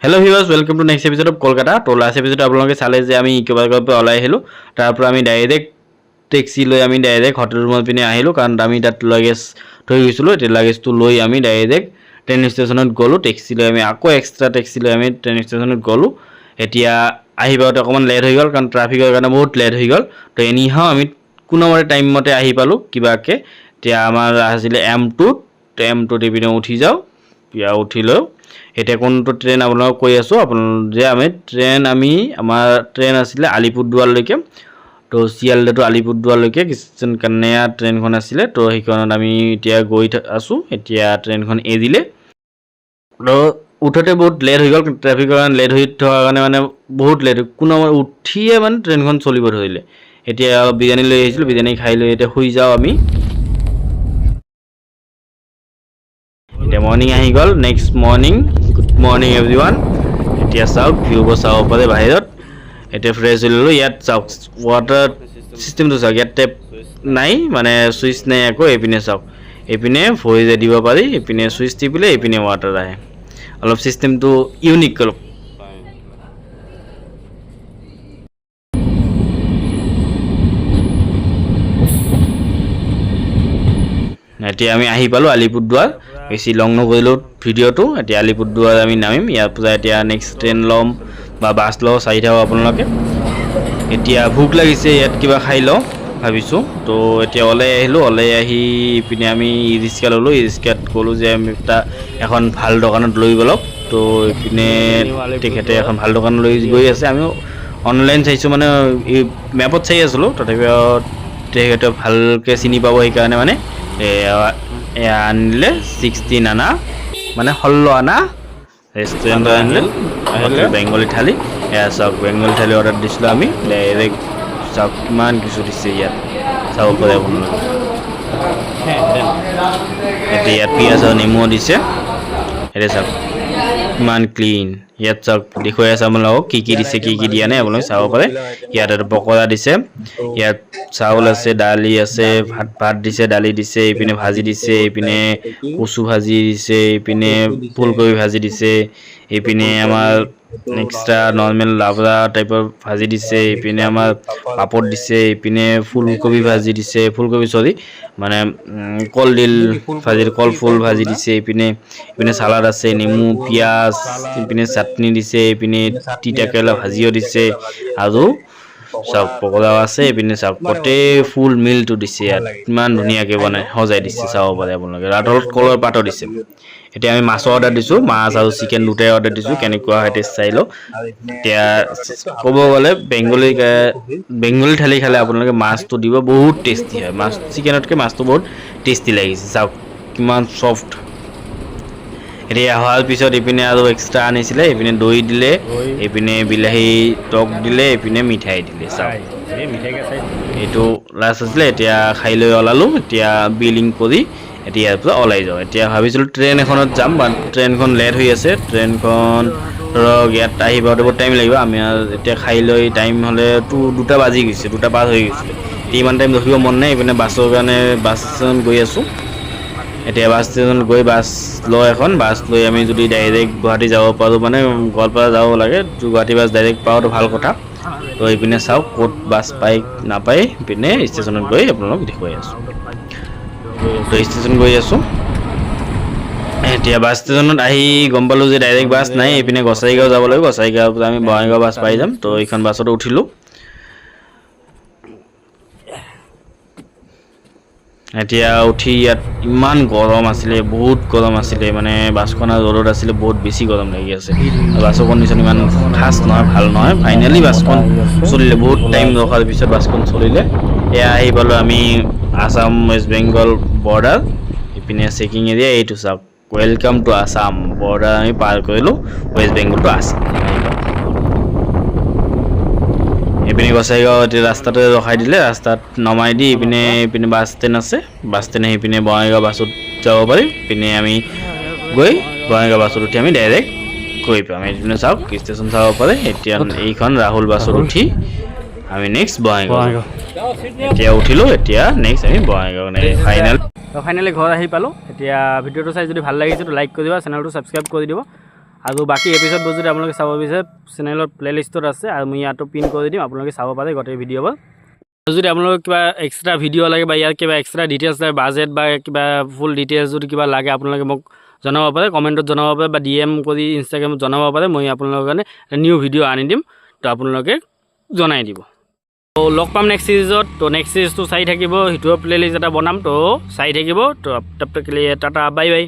Hello viewers welcome to next episode of Kolkata. तो last episode आपलोगे चाले जे आमी इकोपार्कर पे ओलाई आहिलो तार पर आमी डाइरेक्ट टैक्सी লৈ आमी डाइरेक्ट होटेल रूम पिने आहिलो कारण आमी तात लगेज थৈ গৈছিলো। এতে লাগেজটো লৈ আমি ডাইৰেক্ট ট্ৰেইন ষ্টেচনত গলো। ট্যাক্সি লৈ আমি আকৌ এক্সট্ৰা ট্যাক্সি লৈ আমি ট্ৰেইন ষ্টেচনত গলো। এতিয়া আহিবাতে অকমান লেট হৈ গল কাৰণ ট্ৰাফিকৰ কাৰণে বহুত লেট হৈ গল। তো এনিহাও আমি কোনোমতে টাইম মতে আহি পালো কিবাকে। এতিয়া আমাৰ আছিল M2 M2 পিনে উঠি যাও। পিয়া উঠিলো এটা কোনটো ট্রেন আপোনাক কৈ আছো যে আমি ট্রেন আমাৰ ট্রেন আছিল আলিপুরদুয়ারলৈকে। তো শিয়ালদা টু আলিপুরদুয়ারলৈকে কিষণ কন্যা ট্রেনখন আছিল। তো সেইখনত আমি এতিয়া গৈ আছো। এতিয়া ট্রেনখন এদিলে তো উঠতে বহুত লেট হৈ গল ট্ৰাফিকৰ কাৰণে লেট হৈ থকাৰ কাৰণে মানে বহুত লেট কোনো উঠিয়ে মানে ট্ৰেনখন চলিব ধৰিলে। এতিয়া বিৰিয়ানী লৈ আহিছিল বিৰিয়ানী খাই লৈ এতিয়া শুই যাও আমি। मॉर्निंग आহি গল next morning good morning everyone. এতিয়া চাওক ভিউবোৰ চাব পাৰে বাহিৰত। এতিয়া ফ্ৰেছ হৈ ললো। ইয়াত চাওক ওয়াটাৰ সিস্টেমটো চাওক ইয়াত টেপ নাই মানে সুইচ নাই আকৌ এপিনে চাওক এপিনে ভৰিৰে দিব পাৰি এপিনে সুইচ টিপিলে এপিনে ওয়াটাৰ আহে। অলপ সিস্টেমটো ইউনিক অলপ। এতিয়া আমি আহি পালো আলিপুৰদুয়াৰ। বেশি লং নকৰিলো ভিডিওটো। এতিয়া আলিপুৰদুয়াৰ আমি নামিম। ইয়াৰ পৰা এতিয়া নেক্সট ট্রেন লম বা বাস লও চাই থাকক আপোনালোকে। এতিয়া ভোক লাগিছে ইয়াত কিবা খাই লওঁ ভাবিছো। তো এতিয়া ওলাই আহিলো। ওলাই আহি পিনে আমি ই ৰিক্সা ললো। ই ৰিক্সাত ক'লো যে আমি এখন ভাল দোকানত লৈ গলক। তো ইপিনে তেখেতে এখন ভাল দোকান লৈ গৈ আছে। আমি অনলাইন চাইছো মানে মেপত চাই আছিলো তথাপিও তেখেতে ভালকে চিনি পাব সেইকাৰণে মানে আনিলে 16 আনা মানে 16 আনা রেস্টুরেন্ট আনিলে বেঙ্গলি থালি। এয়া চাওক বেঙ্গলি থালি অর্ডার দিছিলো আমি ডাইরেক্ট চাওক কিমান কিছু দিছে ইয়াত চাব পাৰে আপোনালোকে। এতিয়া ইয়াত পিঁয়াজ আৰু নেমু দিছে। এতিয়া চাওক কিমান ক্লিন। ইয়াত চাওক দেখুৱাই আছে আপোনালোকক কি কি দিছে কি কি দিয়া নাই আপোনালোকে চাব পাৰে। ইয়াত এটা পকৰা দিছে ইয়াত চাউল আছে দালি আছে ভাত দিছে দালি দিছে ইপিনে ভাজি দিছে ইপিনে কচু ভাজি দিছে ইপিনে ফুলকবি ভাজি দিছে ইপিনে আমাৰ এক্সট্ৰা নৰ্মাল লাবড়া টাইপৰ ভাজি দিছে ইপিনে আমাৰ পাপড় দিছে ইপিনে ফুলকবি ভাজি দিছে ফুলকবি সরি মানে কলডিল ভাজি কলফুল ভাজি দিছে ইপিনে সালাড আছে নেমু পিঁয়াজ ইপিনে চাটনি দিছে ইপিনে তিতা কেৰেলা ভাজিও দিছে আৰু সব পকোড়াও আছে ইপিনে সব গোটেই ফুল মিলটো দিছে। ইয়াত ইমান ধুনীয়াকৈ বনাই সজাই দিছে চাব পাৰে আপোনালোকে। ৰাধলত কলৰ পাতো দিছে। এতিয়া আমি মাছৰ অৰ্ডাৰ দিছো মাছ আৰু চিকেন দুটাই অৰ্ডাৰ দিছো কেনেকুৱা হয় টেষ্ট চাই লওক। এতিয়া ক'ব গ'লে বেঙ্গলি থালি খালে আপোনালোকে মাছটো দিব বহুত টেষ্টি হয়। মাছ চিকেনতকৈ মাছটো বহুত টেষ্টি লাগিছে চাওক কিমান সফ্ট। এতিয়া হোৱাৰ পিছত ইপিনে আৰু এক্সট্ৰা আনিছিলে ইপিনে দৈ দিলে ইপিনে বিলাহী টক দিলে ইপিনে মিঠাই দিলে চাওক এইটো লাষ্ট আছিলে। এতিয়া খাই লৈ ওলালো। এতিয়া বিলিং কৰি এতিয়া ইয়াৰ পৰা ওলাই যাওঁ। এতিয়া ভাবিছিলোঁ ট্ৰেইন এখনত যাম বা ট্ৰেইনখন লেট হৈ আছে। ট্ৰেইনখন ধৰক ইয়াত আহি পাওঁতে বহুত টাইম লাগিব। আমি এতিয়া খাই লৈ টাইম হ'লে 2টা বাজি গৈছে 2টা পাৰ হৈ গৈছিলে। ইমান টাইম ৰখিব মন নাই। ইপিনে বাছৰ কাৰণে বাছ ষ্টেচন গৈ আছোঁ। এতিয়া বাছ ষ্টেচন গৈ বাছ লওঁ এখন বাছ লৈ আমি যদি ডাইৰেক্ট গুৱাহাটী যাব পাৰোঁ মানে গোৱালপাৰা যাব লাগে গুৱাহাটী বাছ ডাইৰেক্ট পাওঁতো ভাল কথা। তো এইপিনে চাওক ক'ত বাছ পাই নাপায় ইপিনে ষ্টেচনত গৈ আপোনালোক দেখুৱাই আছোঁ। তো ষ্টেচন গৈ আছোঁ। এতিয়া বাছ ষ্টেচনত আহি গম পালোঁ যে ডাইৰেক্ট বাছ নাই এইপিনে গোসাইগাঁও যাব লাগিব। গোসাইগাঁৱৰ পৰা আমি বঙাইগাঁও বাছ পাই যাম। তো এইখন বাছতো উঠিলোঁ। এতিয়া উঠি ইয়াত ইমান গৰম আছিলে বহুত গৰম আছিলে মানে বাছখন ৰ'দত আছিলে বহুত বেছি গৰম লাগি আছে। বাছৰ কণ্ডিশ্যন ইমান খাছ নহয় ভাল নহয়। ফাইনেলি বাছখন চলিলে বহুত টাইম ৰখাৰ পিছত বাছখন চলিলে। এয়া আহি পালোঁ আমি আসাম ৱেষ্ট বেংগল বৰ্ডাৰ ইপিনে চেকিং এৰিয়া এইটো চাওক ৱেলকাম টু আসাম বৰ্ডাৰ আমি পাৰ কৰিলোঁ ৱেষ্ট বেংগল টু আসাম। ইপিনে গোসাইগাঁও এতিয়া ৰাস্তাতে ৰখাই দিলে ৰাস্তাত নমাই দি ইপিনে বাছ ষ্টেণ্ড আছে বাছ ষ্টেণ্ড ইপিনে বঙাইগাঁও বাছত যাব পাৰিম। ইপিনে আমি গৈ বঙাইগাঁও বাছত উঠি আমি ডাইৰেক্ট গৈ পাম। এইপিনে চাওক ষ্টেচন চাব পাৰে। এতিয়া এইখন ৰাহুল বাছত উঠি আমি নেক্সট বঙাইগাঁও এতিয়া উঠিলোঁ। এতিয়া নেক্সট আমি বঙাইগাঁও ফাইনেলি ঘৰ আহি পালোঁ। এতিয়া ভিডিঅ'টো চাই যদি ভাল লাগিছে তো লাইক কৰি দিব চেনেলটো ছাবস্ক্ৰাইব কৰি দিব আৰু বাকী এপিছডবোৰ যদি আপোনালোকে চাব বিচাৰে চেনেলৰ প্লেলিষ্টত আছে আৰু মই ইয়াতো পিন কৰি দিম আপোনালোকে চাব পাৰে গোটেই ভিডিঅ'বোৰ যদি আপোনালোকক কিবা এক্সট্ৰা ভিডিঅ' লাগে বা ইয়াৰ কিবা এক্সট্ৰা ডিটেইলছ লাগে বাজেট বা কিবা ফুল ডিটেইলছ যদি কিবা লাগে আপোনালোকে মোক জনাব পাৰে কমেণ্টত জনাব পাৰে বা DM কৰি ইনষ্টাগ্ৰামত জনাব পাৰে মই আপোনালোকৰ কাৰণে নিউ ভিডিঅ' আনি দিম তো আপোনালোকে জনাই দিব তো লগ পাম নেক্সট চিৰিজত তো নেক্সট চিৰিজটো চাই থাকিব সেইটোও প্লেলিষ্ট এটা বনাম তো চাই থাকিব তো টাটা বাই বাই